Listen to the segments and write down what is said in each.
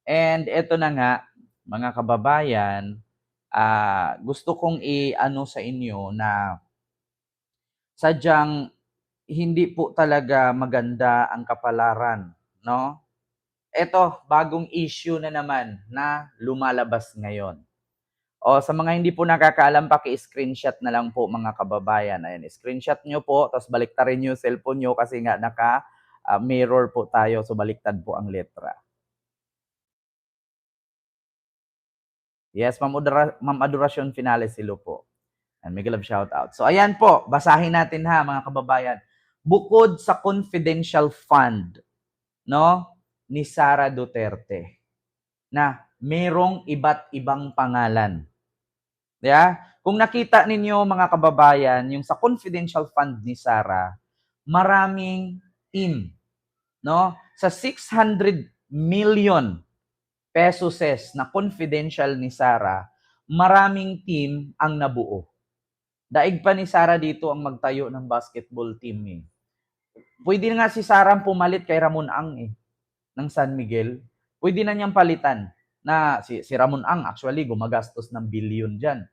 And eto na nga, mga kababayan, gusto kong i-ano sa inyo na sadyang hindi po talaga maganda ang kapalaran, no? Eto, bagong issue na naman na lumalabas ngayon. O sa mga hindi po nakakaalam, paki-screenshot na lang po mga kababayan. Ayan, screenshot nyo po, tapos baliktarin nyo yung cellphone nyo kasi nga naka-mirror po tayo, so baliktad po ang letra. Yes, Ma'am Adoracion Finales, hello po. And mega love shout out. So ayan po, basahin natin ha mga kababayan. Bukod sa confidential fund, no, ni Sara Duterte na merong iba't ibang pangalan. Yeah? Kung nakita ninyo mga kababayan, yung sa confidential fund ni Sara, maraming team, no? Sa 600 million pesos na confidential ni Sara, maraming team ang nabuo. Daig pa ni Sara dito ang magtayo ng basketball team eh. Pwede na nga si Sara pumalit kay Ramon Ang eh, ng San Miguel. Pwede na niyang palitan na si Ramon Ang actually gumagastos ng billion dyan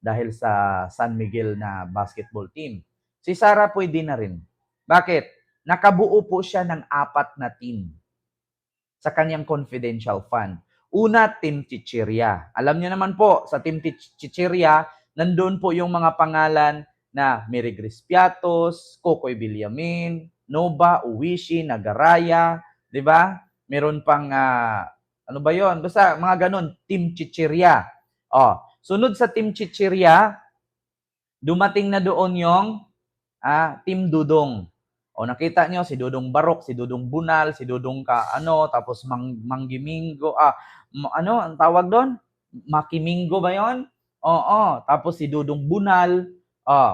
dahil sa San Miguel na basketball team. Si Sara pwede na rin. Bakit? Nakabuo po siya ng 4 na team sa kanyang confidential fund. Una, Team Chichirya. Alam niyo naman po, sa Team Chichirya, nandun po yung mga pangalan na Mary Grace Piatos, Kokoy Villamin, Nova, Uwishi, Nagaraya, di ba? Meron pang, ano ba yon? Basta mga ganun, Team Chichirya. Sunod sa Team Chichirya, dumating na doon yung Team Dudong. Nakita nyo, si Dudong Barok, si Dudong Bunal, si Dudong tapos Manggimingo, ang tawag doon? Makimingo ba yon? Oo, tapos si Dudong Bunal,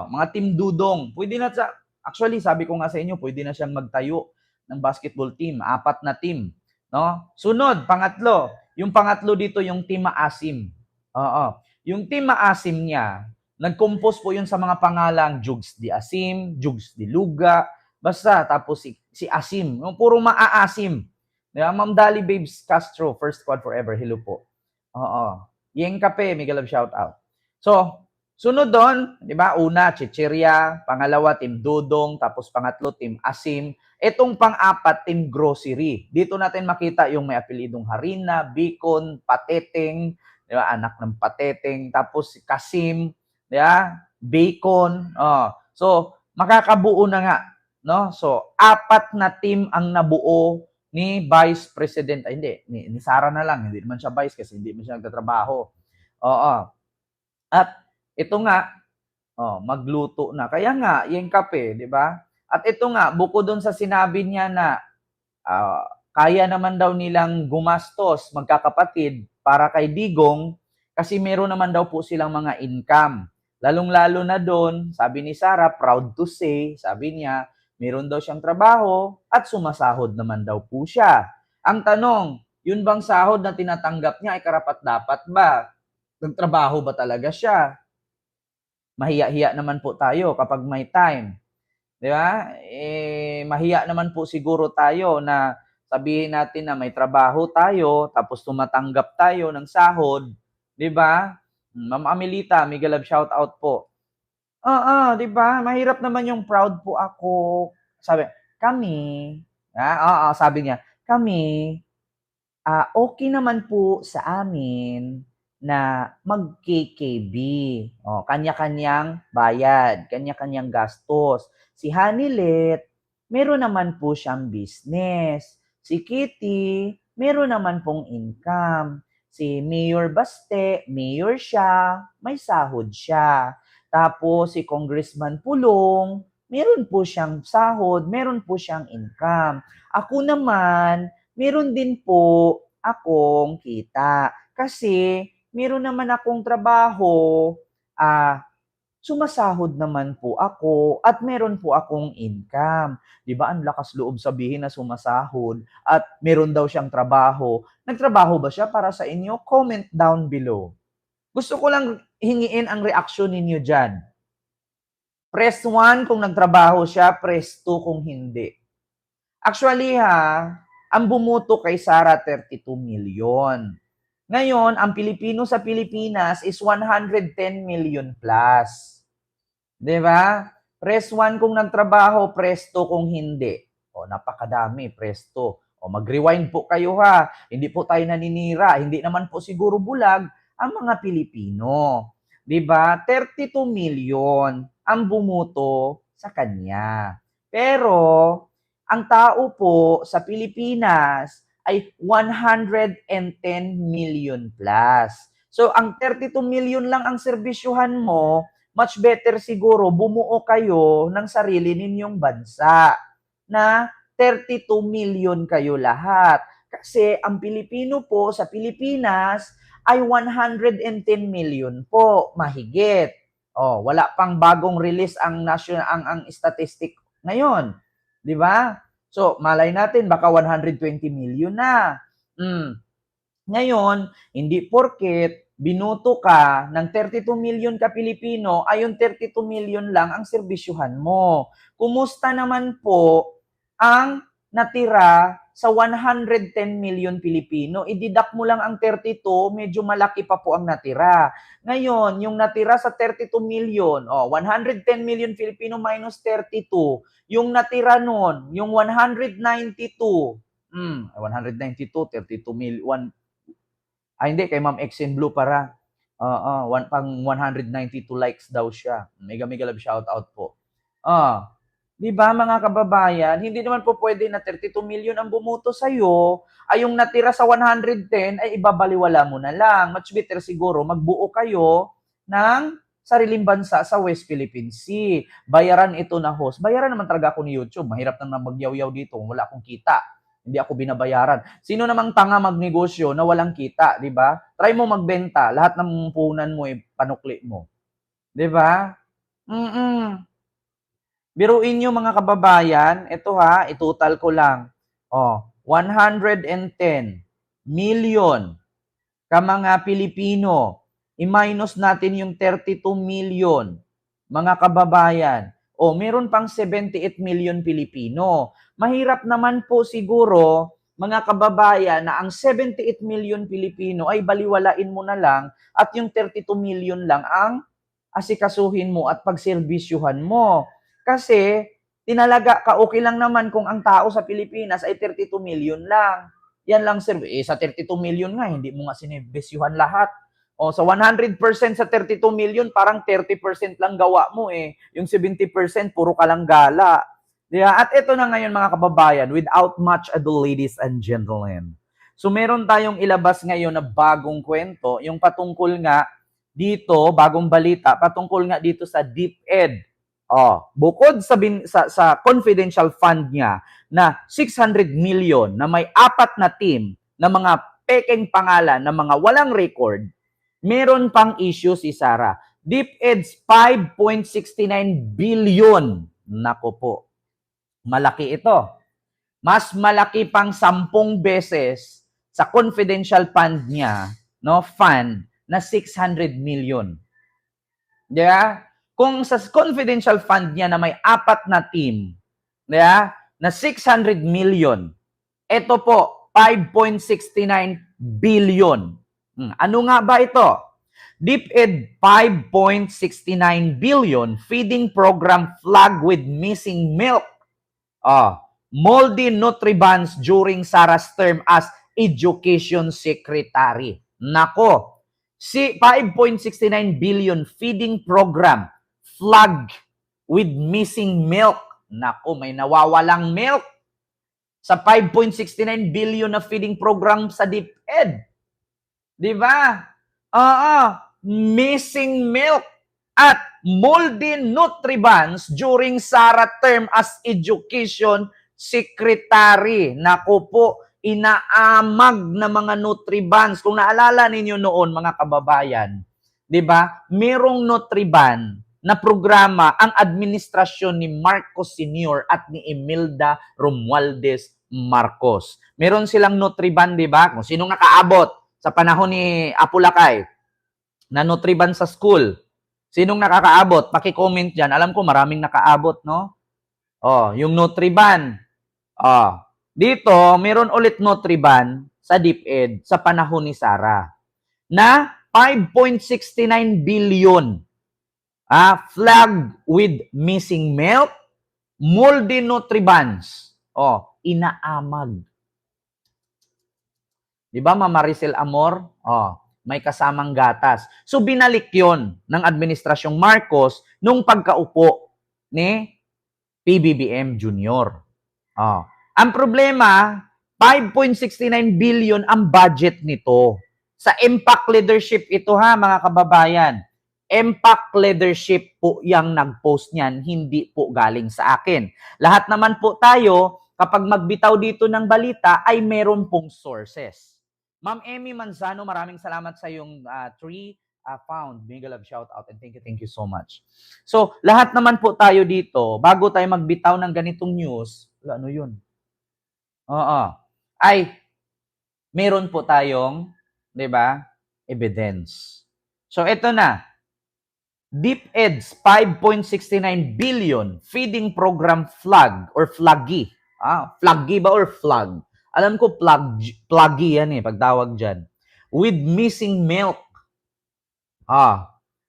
mga Team Dudong. Pwede na actually, sabi ko nga sa inyo, pwede na siyang magtayo ng basketball team, 4 na team. No? Sunod, pangatlo. Yung pangatlo dito, yung Team Maasim. Oo. Yung Team Maasim niya, nag-compose po yun sa mga pangalang Jugs di Asim, Jugs di Luga, basta tapos si Asim, yung puro maaasim. Diba? Ma'am Dali Babes Castro, First Squad Forever, hello po. Oo. Yeng Kape, mega love shout out. So, sunod doon, di ba? Una, Chichirya, pangalawa, Team Dudong, tapos pangatlo, Team Asim. Itong pang-apat, Team Grocery. Dito natin makita yung may apelidong Harina, Bicon, Pateteng, di ba? Anak ng Pateteng, tapos si Kasim, yeah, bacon. So, makakabuo na nga, no? So, 4 na team ang nabuo ni Vice President, ni Sara na lang, hindi naman siya vice kasi hindi man siya nagtatrabaho. Oo. At ito nga, magluto na. Kaya nga, yung kape, di ba? At ito nga, bukod doon sa sinabi niya na kaya naman daw nilang gumastos magkakapatid para kay Digong kasi meron naman daw po silang mga income. Lalong-lalo na doon, sabi ni Sara, proud to say, sabi niya, meron daw siyang trabaho at sumasahod naman daw po siya. Ang tanong, yun bang sahod na tinatanggap niya ay karapat-dapat ba? Nagtrabaho ba talaga siya? Mahiya-hiya naman po tayo kapag may time. Di ba? Mahiya naman po siguro tayo na sabihin natin na may trabaho tayo, tapos tumatanggap tayo ng sahod. Di ba? Ma'am Amelita, mega love shout out po. Di ba? Mahirap naman yung proud po ako. Sabi, kami, sabi niya, kami, okay naman po sa amin na mag-KKB. Kanya-kanyang bayad, kanya-kanyang gastos. Si Hanilet, meron naman po siyang business. Si Kitty, meron naman pong income. Si Mayor Baste, mayor siya, may sahod siya. Tapos si Congressman Pulong, meron po siyang sahod, meron po siyang income. Ako naman, meron din po akong kita. Kasi meron naman akong trabaho, sumasahod naman po ako at meron po akong income. Di ba? Ang lakas loob sabihin na sumasahod at meron daw siyang trabaho. Nagtrabaho ba siya para sa inyo? Comment down below. Gusto ko lang hingiin ang reaksyon ninyo dyan. Press 1 kung nagtrabaho siya, press 2 kung hindi. Actually Ang bumoto kay Sara, 32 million. Ngayon, ang Pilipino sa Pilipinas is 110 million plus. 'Di ba? Press 1 kung nagtrabaho, press 2 kung hindi. O, napakadami, press 2. O, mag-rewind po kayo ha. Hindi po tayo naninira. Hindi naman po siguro bulag ang mga Pilipino. 'Di ba? 32 million ang bumuto sa kanya. Pero, ang tao po sa Pilipinas ay 110 million plus. So, ang 32 million lang ang serbisyuhan mo, much better siguro bumuo kayo ng sarili ninyong bansa na 32 million kayo lahat. Kasi ang Pilipino po sa Pilipinas ay 110 million po, mahigit. Oh, wala pang bagong release ang national ang statistic ngayon, 'di ba? So, malay natin baka 120 million na. Ngayon, hindi porket binuto ka ng 32 million ka Pilipino, ay yung 32 million lang ang serbisyuhan mo. Kumusta naman po ang natira sa 110 million Pilipino? I-deduct mo lang ang 32, medyo malaki pa po ang natira. Ngayon, yung natira sa 32 million, 110 million Filipino minus 32, yung natira nun, yung 192, 192, 32 million, hindi, kay Ma'am X in Blue para. Pang 192 likes daw siya. Mega love shout out po. 'Di ba mga kababayan, hindi naman po pwede na 32 million ang bumoto sa iyo, ay yung natira sa 110 ay ibabaliwala mo na lang. Much better siguro magbuo kayo ng sariling bansa sa West Philippine Sea. Bayaran ito na host. Bayaran naman talaga ako ni YouTube. Mahirap naman magyaw-yaw dito kung wala akong kita. Hindi ako binabayaran. Sino namang tanga magnegosyo na walang kita, di ba? Try mo magbenta, lahat ng puhunan mo panukli mo. Di ba? Biruin nyo mga kababayan, ito ha, itotal ko lang. 110 million ka mga Pilipino. I-minus natin yung 32 million mga kababayan. Meron pang 78 million Pilipino. Mahirap naman po siguro, mga kababayan, na ang 78 million Pilipino ay baliwalain mo na lang at yung 32 million lang ang asikasuhin mo at pagserbisyuhan mo. Kasi, tinalaga ka, okay lang naman kung ang tao sa Pilipinas ay 32 million lang. Yan lang, sir. Sa 32 million nga, hindi mo nga sinibisyuhan lahat. Sa 100% sa 32 million, parang 30% lang gawa mo eh. Yung 70%, puro ka lang gala. Diba? At ito na ngayon mga kababayan, without much ado, ladies and gentlemen. So meron tayong ilabas ngayon na bagong kwento, yung patungkol nga dito, bagong balita, patungkol nga dito sa DepEd. Bukod sa confidential fund niya na 600 million na may 4 na team na mga pekeng pangalan na mga walang record, meron pang issue si Sara. DepEd's 5.69 billion. Nako po. Malaki ito. Mas malaki pang 10 beses sa confidential fund niya, fund na 600 million. Diba? Kung sa confidential fund niya na may 4 na team, diba? Na 600 million, ito po, 5.69 billion. Ano nga ba ito? DepEd 5.69 billion feeding program flag with missing milk. Moldy Nutribans during Sara's term as Education Secretary. Nako, 5.69 billion feeding program flag with missing milk. Nako, may nawawalang milk sa 5.69 billion na feeding program sa DepEd. Di ba? Missing milk at moldy Nutribans during Sara term as Education Secretary. Naku po, inaamag na mga Nutribans. Kung naalala ninyo noon, mga kababayan, di ba? Merong Nutriban na programa ang administrasyon ni Marcos Sr. at ni Imelda Romualdez Marcos. Meron silang Nutriban, di ba? Kung sinong nakaabot sa panahon ni Apulacay na Nutriban sa school. Sinong nakakaabot? Paki-comment dyan. Alam ko maraming nakaabot, no? Yung Nutriban. Dito, meron ulit Nutriban sa DepEd sa panahon ni Sara na 5.69 billion flagged with missing milk, moldy Nutribans. Inaamag. Di ba, Ma'am Maricel Amor? May kasamang gatas. So, binalik yon ng Administrasyong Marcos nung pagkaupo ni PBBM Jr. Ang problema, 5.69 billion ang budget nito. Sa Impact Leadership ito mga kababayan. Impact Leadership po yung nag-post niyan, hindi po galing sa akin. Lahat naman po tayo, kapag magbitaw dito ng balita, ay meron pong sources. Ma'am Emmy Manzano, maraming salamat sa yung found. Mega love shout out and thank you so much. So, lahat naman po tayo dito, bago tayo magbitaw ng ganitong news, ano yun? Ay, meron po tayong, di ba, evidence. So, ito na. DepEd's 5.69 billion feeding program flag or flaggy. Flaggy ba or flag? Alam ko pluggy yan pagtawag dyan. With missing milk.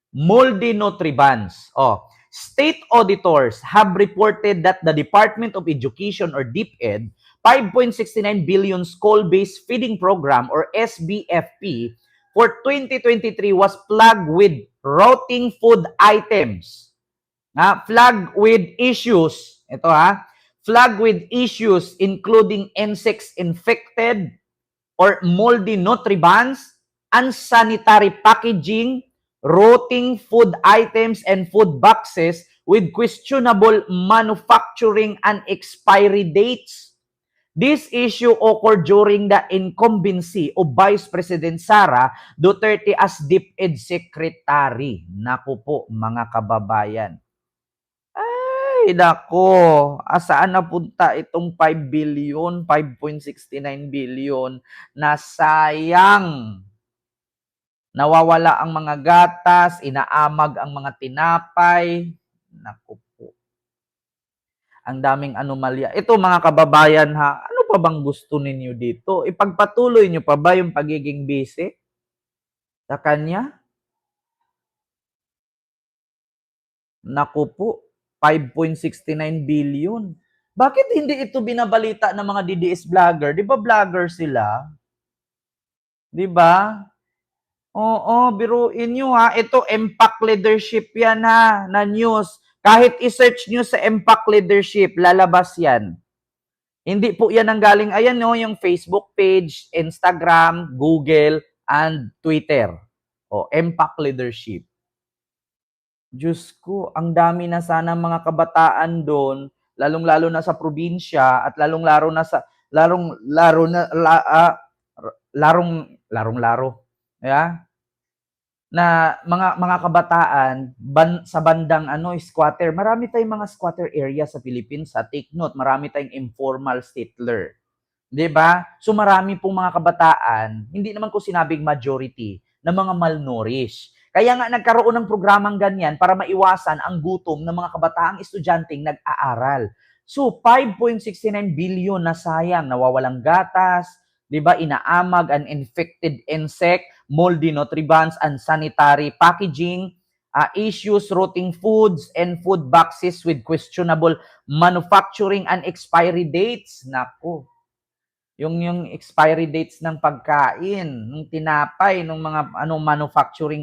Moldy Nutribans. State auditors have reported that the Department of Education or DepEd 5.69 billion school-based feeding program or SBFP for 2023 was plagued with rotting food items. Flagged with issues. Flagged with issues including insects infected or moldy Nutribans, unsanitary packaging, rotting food items and food boxes with questionable manufacturing and expiry dates. This issue occurred during the incumbency of Vice President Sara Duterte as DepEd Secretary. Naku po, mga kababayan. Ay, nako. Asaan napunta itong 5 billion, 5.69 billion na sayang? Nawawala ang mga gatas, inaamag ang mga tinapay. Naku po. Ang daming anomalya. Ito mga kababayan ano pa bang gusto ninyo dito? Ipagpatuloy nyo pa ba yung pagiging busy sa kanya? Naku po, 5.69 billion. Bakit hindi ito binabalita ng mga DDS vlogger? Di ba vlogger sila? Di ba? Oo, biruin nyo Ito, Impact Leadership yan na news. Kahit i-search nyo sa Impact Leadership, lalabas yan. Hindi po yan ang galing. Ayan yung Facebook page, Instagram, Google, and Twitter. Impact Leadership. Diyos ko, ang dami na sana mga kabataan doon, lalong-lalo na sa probinsya at lalong-laro na sa na mga kabataan sa bandang squatter. Marami tayong mga squatter area sa Philippines. Take note, marami tayong informal settler. 'Di ba? So marami pong mga kabataan, hindi naman ko sinabing majority, na mga malnourished. Kaya nga nagkaroon ng programang ganyan para maiwasan ang gutom ng mga kabataang estudyanteng nag-aaral. So 5.69 billion na sayang, nawawalang gatas, 'di ba? Inaamag an infected insect, moldy Nutribans, unsanitary packaging, issues, rotting foods, and food boxes with questionable manufacturing and expiry dates. Nako. Yung expiry dates ng pagkain, ng tinapay, ng mga manufacturing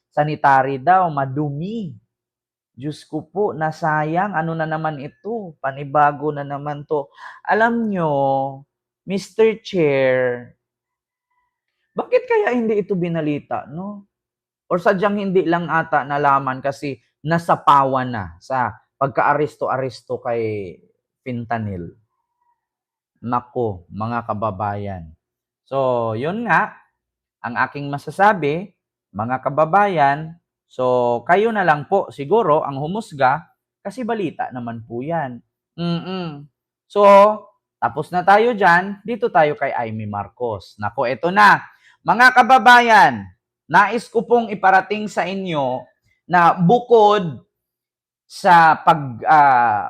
sanitary daw, madumi. Diyos ko po, nasayang. Ano na naman ito? Panibago na naman to. Alam nyo, Mr. Chair, bakit kaya hindi ito binalita, no? Or sadyang hindi lang ata nalaman kasi nasapawan na sa pagka-aresto-aresto kay Fentanyl. Nako, mga kababayan. So, yun nga, ang aking masasabi, mga kababayan, so kayo na lang po siguro ang humusga kasi balita naman po yan. So, tapos na tayo dyan, dito tayo kay Amy Marcos. Nako, eto na. Mga kababayan, nais ko pong iparating sa inyo na bukod sa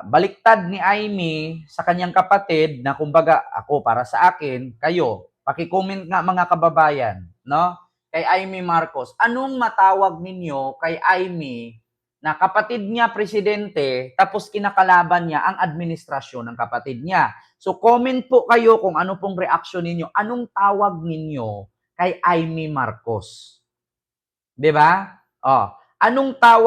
baliktad ni Amy sa kanyang kapatid na kumbaga ako para sa akin, kayo, paki-comment nga mga kababayan, no? Kay Amy Marcos, anong matawag ninyo kay Amy na kapatid niya presidente tapos kinakalaban niya ang administrasyon ng kapatid niya? So comment po kayo kung ano pong reaction ninyo, anong tawag ninyo kay Amy Marcos? 'Di ba? Oh, anong tawag